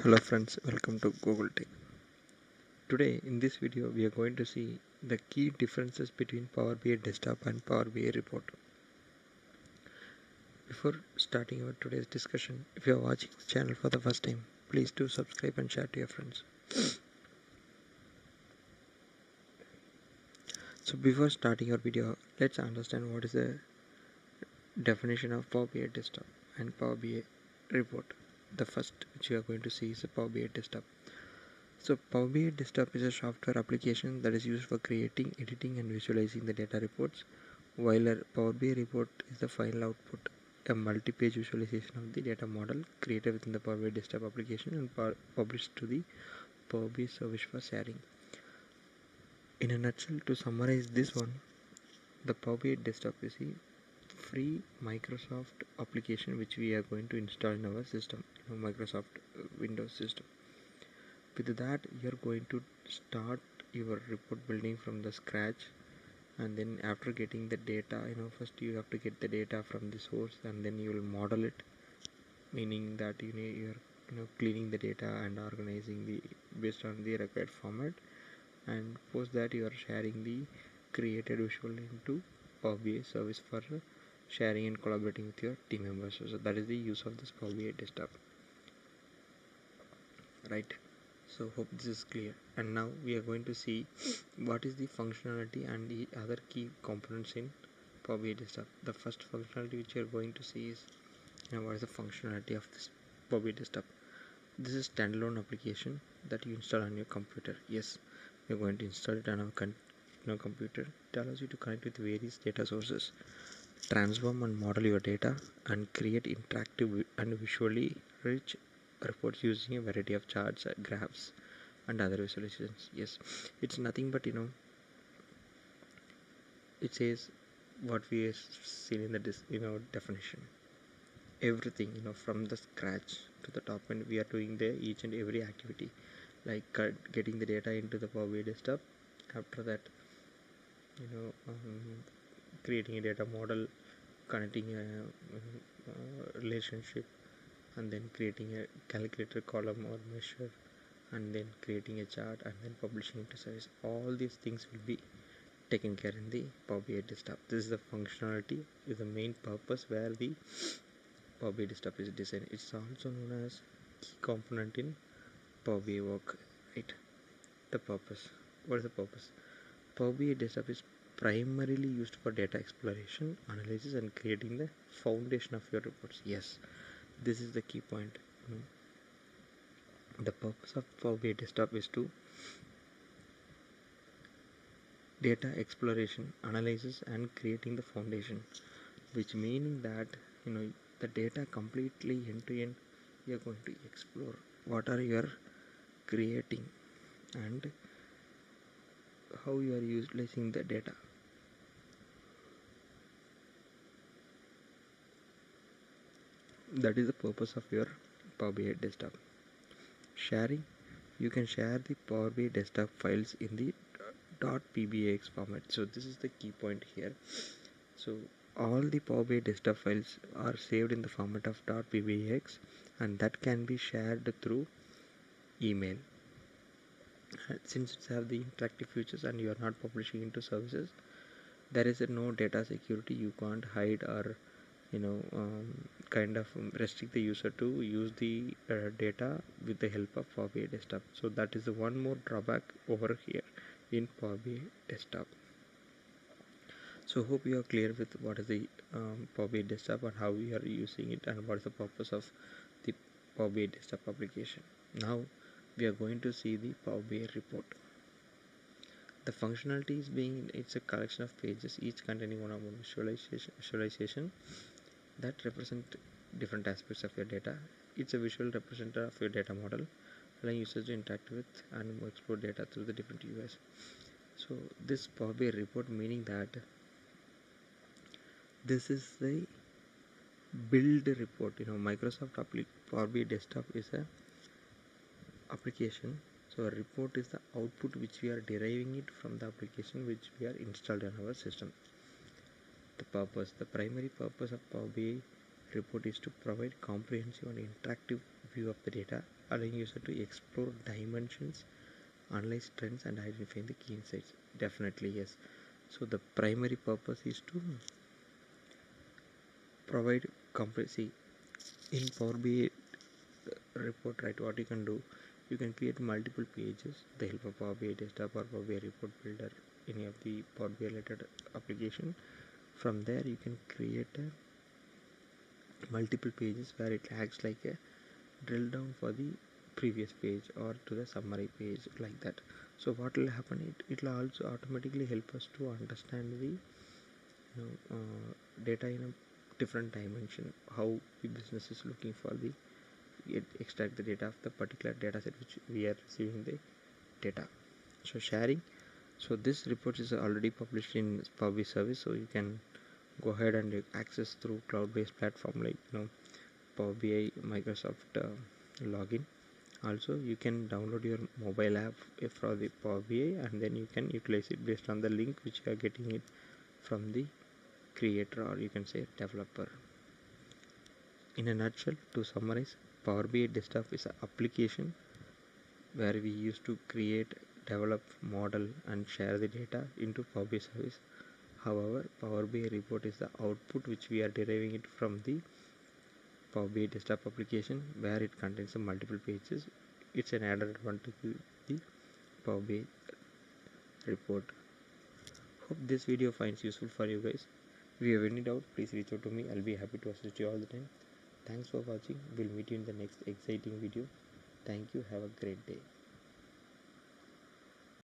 Hello friends, welcome to Google Tech. Today in this video we are going to see the key differences between Power BI Desktop and Power BI Report. Before starting our today's discussion, if you are watching the channel for the first time, please do subscribe and share to your friends. So before starting our video, let's understand what is the definition of Power BI Desktop and Power BI Report. The first which we are going to see is the Power BI Desktop. So Power BI Desktop is a software application that is used for creating, editing and visualizing the data reports, while a Power BI report is the final output, a multi-page visualization of the data model created within the Power BI Desktop application and published to the Power BI service for sharing. In a nutshell, to summarize this one, the Power BI Desktop is a free Microsoft application which we are going to install in our system, Microsoft Windows system. With that, you're going to start your report building from the scratch, and then after getting the data, first you have to get the data from the source, and then you will model it, meaning that you're cleaning the data and organizing the based on the required format, and post that you are sharing the created visual into Power BI service for sharing and collaborating with your team members. So that is the use of this Power BI Desktop, right? So hope this is clear, and now we are going to see what is the functionality and the other key components in Power BI Desktop. The first functionality which you are going to see is what is the functionality of this Power BI Desktop. This is standalone application that you install on your computer. Yes, we are going to install it on our computer. It allows you to connect with various data sources, transform and model your data, and create interactive and visually rich reports using a variety of charts, graphs and other visualizations. Yes, it's nothing but it says what we have seen in the definition. Everything from the scratch to the top, and we are doing the each and every activity, like getting the data into the Power BI Desktop. After that, creating a data model, connecting a relationship, and then creating a calculator column or measure, and then creating a chart, and then publishing it to service. All these things will be taken care in the Power BI Desktop. This is the functionality, is the main purpose where the Power BI Desktop is designed. It's also known as key component in Power BI work, right? The purpose. What is the purpose? Power BI Desktop is primarily used for data exploration, analysis, and creating the foundation of your reports. Yes, this is the key point. The purpose of Power BI Desktop is to data exploration, analysis, and creating the foundation, which meaning that the data completely end to end. You are going to explore what are you are creating and how you are utilizing the data. That is the purpose of your Power BI Desktop. Sharing, you can share the Power BI Desktop files in the .pbx format. So this is the key point here. So all the Power BI Desktop files are saved in the format of .pbx, and that can be shared through email. Since it have the interactive features and you are not publishing into services, there is no data security. You can't hide or kind of restrict the user to use the data with the help of Power BI Desktop. So that is the one more drawback over here in Power BI Desktop. So hope you are clear with what is the Power BI Desktop and how we are using it and what is the purpose of the Power BI Desktop application. Now we are going to see the Power BI report. The functionality is it's a collection of pages, each containing one or more visualization that represent different aspects of your data. It's a visual representative of your data model, allowing users to interact with and explore data through the different UIs. So this Power BI report, meaning that this is the build report. Microsoft Power BI Desktop is a application. So a report is the output which we are deriving it from the application which we are installed in our system. The primary purpose of Power BI report is to provide comprehensive and interactive view of the data allowing user to explore dimensions, analyze trends, and identify the key insights. Definitely yes. So the primary purpose is to provide complete. See, in Power BI report, right, what you can do, you can create multiple pages with the help of Power BI desktop or Power BI report builder, any of the Power BI related application. From there you can create multiple pages where it acts like a drill down for the previous page or to the summary page, like that. So what will happen, it will also automatically help us to understand the data in a different dimension, how the business is looking for the extract the data of the particular data set which we are receiving the data. So sharing, so this report is already published in Power BI service, so you can go ahead and access through cloud based platform like Power BI Microsoft login. Also you can download your mobile app for the Power BI, and then you can utilize it based on the link which you are getting it from the creator, or you can say developer. In a nutshell, to summarize, Power BI desktop is an application where we used to create, develop, model, and share the data into Power BI service. However, Power BI report is the output which we are deriving it from the Power BI desktop application, where it contains some multiple pages. It's an added advantage to the Power BI report. Hope this video finds useful for you guys. If you have any doubt, please reach out to me. I'll be happy to assist you all the time. Thanks for watching. We'll meet you in the next exciting video. Thank you. Have a great day.